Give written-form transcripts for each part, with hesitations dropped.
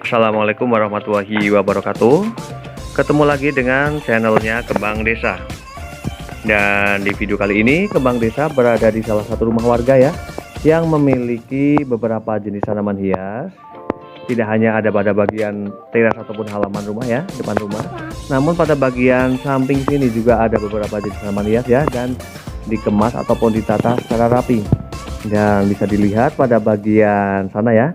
Assalamualaikum warahmatullahi wabarakatuh. Ketemu lagi dengan channelnya Kembang Desa. Dan di video kali ini Kembang Desa berada di salah satu rumah warga ya, yang memiliki beberapa jenis tanaman hias. Tidak hanya ada pada bagian teras ataupun halaman rumah ya, depan rumah, namun pada bagian samping sini juga ada beberapa jenis tanaman hias ya, dan dikemas ataupun ditata secara rapi. Dan bisa dilihat pada bagian sana ya,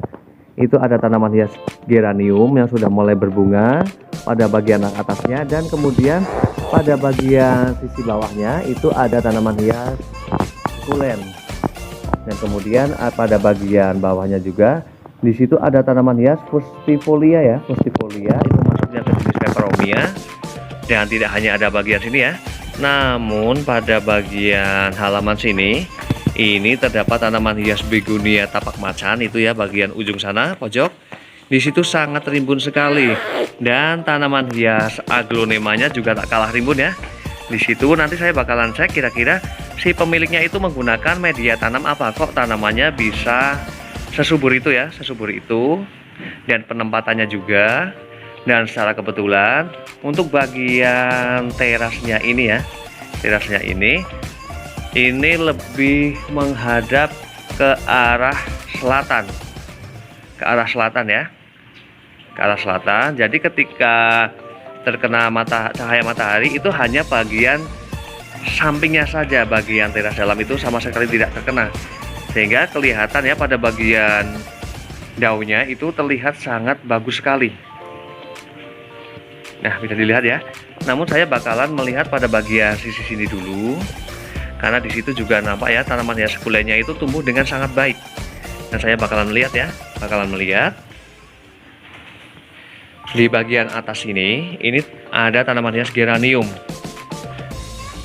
itu ada tanaman hias geranium yang sudah mulai berbunga pada bagian atasnya, dan kemudian pada bagian sisi bawahnya itu ada tanaman hias sukulen. Dan kemudian pada bagian bawahnya juga di situ ada tanaman hias fustifolia ya, fustifolia itu masuknya ke jenis peperomia. Dan tidak hanya ada bagian sini ya, namun pada bagian halaman sini ini terdapat tanaman hias begonia tapak macan, itu ya bagian ujung sana pojok. Di situ sangat rimbun sekali, dan tanaman hias aglonemanya juga tak kalah rimbun ya. Di situ nanti saya bakalan cek kira-kira si pemiliknya itu menggunakan media tanam apa, kok tanamannya bisa sesubur itu ya, sesubur itu. Dan penempatannya juga. Dan secara kebetulan untuk bagian terasnya ini ya, terasnya ini lebih menghadap ke arah selatan, ke arah selatan ya, ke arah selatan. Jadi ketika terkena cahaya matahari itu hanya bagian sampingnya saja, bagian teras dalam itu sama sekali tidak terkena, sehingga kelihatan ya pada bagian daunnya itu terlihat sangat bagus sekali. Nah, bisa dilihat ya. Namun saya bakalan melihat pada bagian sisi sini dulu, karena di situ juga nampak ya tanaman hias sukulennya itu tumbuh dengan sangat baik. Dan saya bakalan melihat ya, bakalan melihat di bagian atas ini ada tanaman hias geranium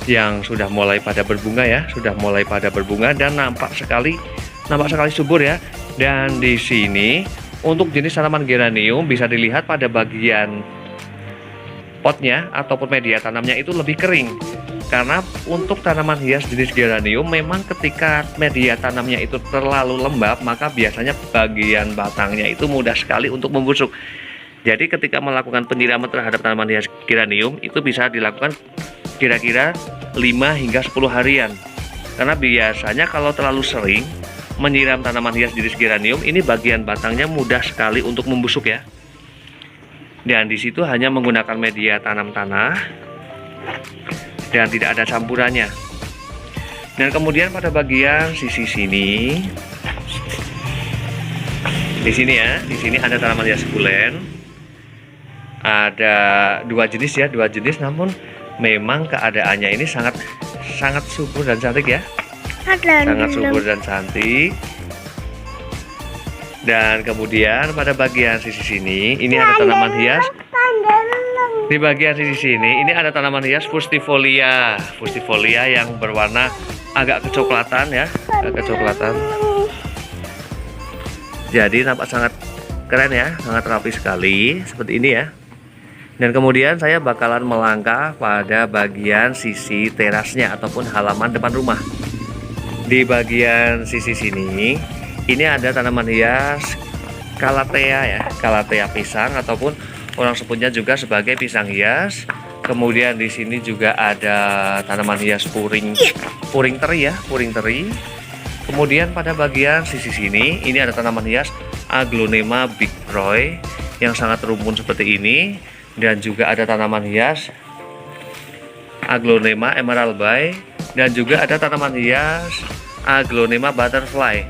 yang sudah mulai pada berbunga ya, sudah mulai pada berbunga dan nampak sekali subur ya. Dan di sini untuk jenis tanaman geranium bisa dilihat pada bagian potnya ataupun media tanamnya itu lebih kering. Karena untuk tanaman hias jenis geranium memang ketika media tanamnya itu terlalu lembab, maka biasanya bagian batangnya itu mudah sekali untuk membusuk. Jadi ketika melakukan penyiraman terhadap tanaman hias geranium itu bisa dilakukan kira-kira 5 hingga 10 harian. Karena biasanya kalau terlalu sering menyiram tanaman hias jenis geranium ini bagian batangnya mudah sekali untuk membusuk ya. Dan di situ hanya menggunakan media tanam tanah dan tidak ada campurannya. Dan kemudian pada bagian sisi sini, di sini ya, di sini ada tanaman hias sukulen. Ada dua jenis ya, dua jenis, namun memang keadaannya ini sangat subur dan cantik ya, sangat subur dan cantik. Dan kemudian pada bagian sisi sini ini ada tanaman hias. Di bagian sisi sini ini ada tanaman hias fustifolia, fustifolia yang berwarna agak kecoklatan ya, agak kecoklatan. Jadi nampak sangat keren ya, sangat rapi sekali seperti ini ya. Dan kemudian saya bakalan melangkah pada bagian sisi terasnya ataupun halaman depan rumah. Di bagian sisi sini ini ada tanaman hias calathea ya, calathea pisang ataupun orang sebutnya juga sebagai pisang hias. Kemudian di sini juga ada tanaman hias puring teri ya, puring teri. Kemudian pada bagian sisi sini ini ada tanaman hias aglonema big roy yang sangat rumpun seperti ini, dan juga ada tanaman hias aglonema emerald bay, dan juga ada tanaman hias aglonema butterfly.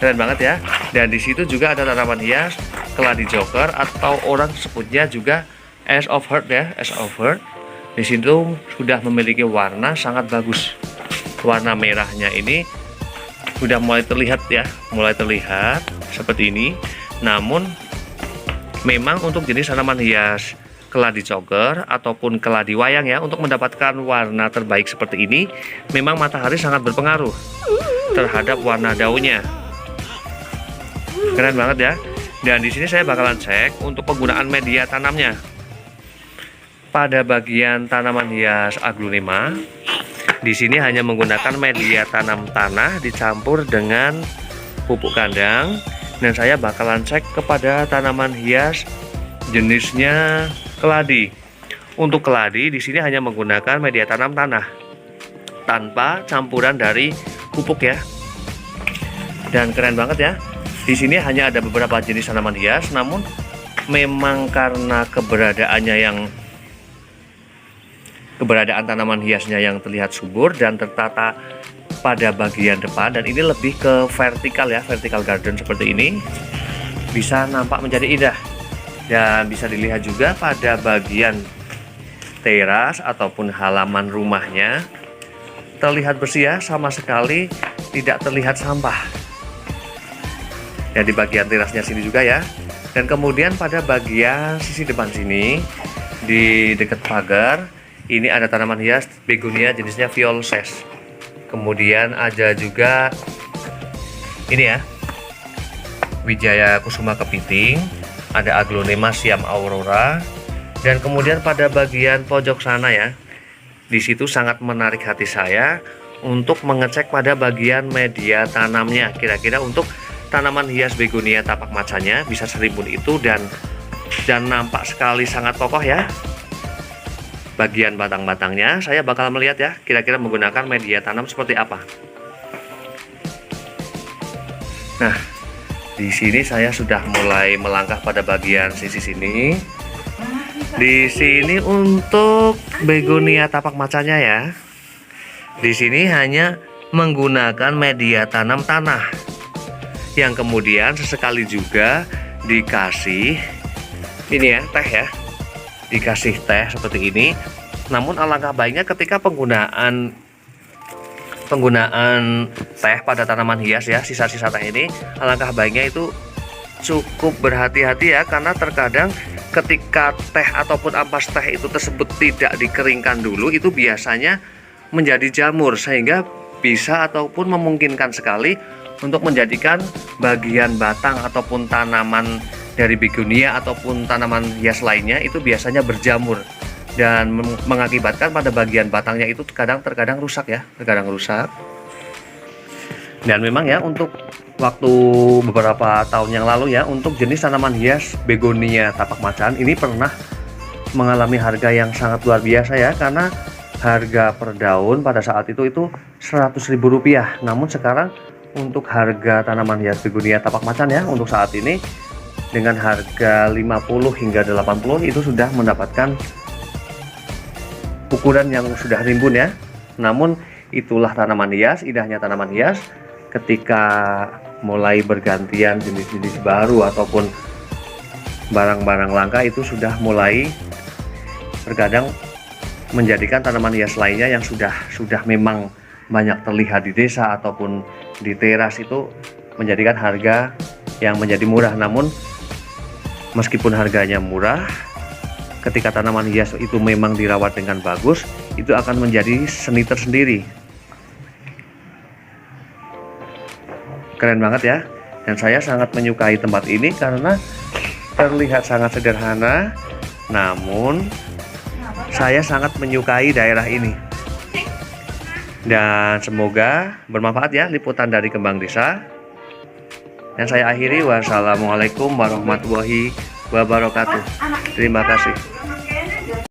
Keren banget ya. Dan di situ juga ada tanaman hias keladi joker atau orang sebutnya juga ace of heart ya, ace of heart. Di situ sudah memiliki warna sangat bagus. Warna merahnya ini sudah mulai terlihat ya, mulai terlihat seperti ini. Namun memang untuk jenis tanaman hias keladi joker ataupun keladi wayang ya, untuk mendapatkan warna terbaik seperti ini memang matahari sangat berpengaruh terhadap warna daunnya. Keren banget ya. Dan di sini saya bakalan cek untuk penggunaan media tanamnya. Pada bagian tanaman hias aglonema, di sini hanya menggunakan media tanam tanah dicampur dengan pupuk kandang Dan saya bakalan cek kepada tanaman hias jenisnya keladi. Untuk keladi di sini hanya menggunakan media tanam tanah tanpa campuran dari pupuk ya. Dan keren banget ya. Di sini hanya ada beberapa jenis tanaman hias, namun memang karena keberadaan tanaman hiasnya yang terlihat subur dan tertata pada bagian depan, dan ini lebih ke vertikal ya, vertical garden seperti ini, bisa nampak menjadi indah. Dan bisa dilihat juga pada bagian teras ataupun halaman rumahnya terlihat bersih ya, sama sekali tidak terlihat sampah. Dan di bagian terasnya sini juga ya. Dan kemudian pada bagian sisi depan sini, di dekat pagar, ini ada tanaman hias begonia jenisnya Violces. Kemudian ada juga ini ya, Wijaya Kusuma Kepiting, ada Aglonema Siam Aurora. Dan kemudian pada bagian pojok sana ya, di situ sangat menarik hati saya untuk mengecek pada bagian media tanamnya. Kira-kira untuk tanaman hias begonia tapak macanya bisa serimbun itu, dan nampak sekali sangat kokoh ya. Bagian batang-batangnya saya bakal melihat ya, kira-kira menggunakan media tanam seperti apa. Nah, di sini saya sudah mulai melangkah pada bagian sisi sini. Di sini untuk begonia tapak macanya ya, di sini hanya menggunakan media tanam tanah, yang kemudian sesekali juga dikasih ini ya, teh ya, dikasih teh seperti ini. Namun alangkah baiknya ketika penggunaan teh pada tanaman hias ya, sisa-sisa teh ini, alangkah baiknya itu cukup berhati-hati ya, karena terkadang ketika teh ataupun ampas teh itu tersebut tidak dikeringkan dulu, itu biasanya menjadi jamur, sehingga bisa ataupun memungkinkan sekali untuk menjadikan bagian batang ataupun tanaman dari begonia ataupun tanaman hias lainnya itu biasanya berjamur, dan mengakibatkan pada bagian batangnya itu terkadang rusak ya, Dan memang ya, untuk waktu beberapa tahun yang lalu ya, untuk jenis tanaman hias begonia tapak macan ini pernah mengalami harga yang sangat luar biasa ya, karena harga per daun pada saat itu Rp100.000. Namun sekarang untuk harga tanaman hias begonia tapak macan ya, untuk saat ini dengan harga 50 hingga 80 itu sudah mendapatkan ukuran yang sudah rimbun ya. Namun itulah tanaman hias, indahnya tanaman hias ketika mulai bergantian jenis-jenis baru ataupun barang-barang langka, itu sudah mulai terkadang menjadikan tanaman hias lainnya yang sudah memang banyak terlihat di desa ataupun di teras itu menjadikan harga yang menjadi murah. Namun meskipun harganya murah, ketika tanaman hias itu memang dirawat dengan bagus, itu akan menjadi seni tersendiri. Keren banget ya. Dan saya sangat menyukai tempat ini karena terlihat sangat sederhana, namun saya sangat menyukai daerah ini. Dan semoga bermanfaat ya liputan dari Kembang Desa. Dan saya akhiri, wassalamualaikum warahmatullahi wabarakatuh. Terima kasih.